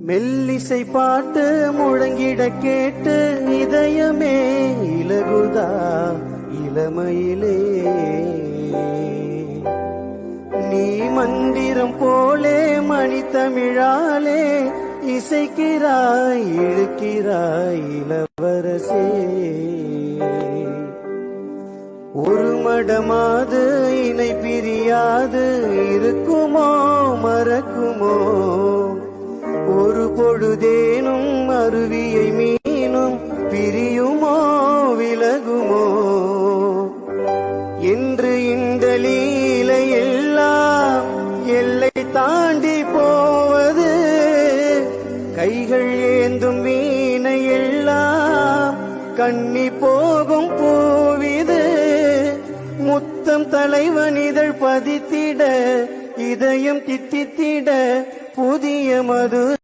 மெல்லிசை பாட்டு முழங்கிட கேட்டு இதயமே இலகுதா இளமையிலே. நீ மந்திரம் போலே மணித்தமிழாலே இசைக்கிறாய் இழுக்கிறாய் இளவரசே. ஒரு மடமாது இணை பிரியாது இருக்குமோ மறக்குமோ. ஒரு பொழுதேனும் அருவியை மீனும் பிரியுமோ விலகுமோ என்று இந்த லீலை எல்லாம் எல்லை தாண்டி போவது. கைகள் ஏந்தும் வீணை எல்லாம் கண்ணி போகும் பூவிது. முத்தம் தலைவனிதழ் பதித்திட இதயம் தித்தித்திட புதிய மது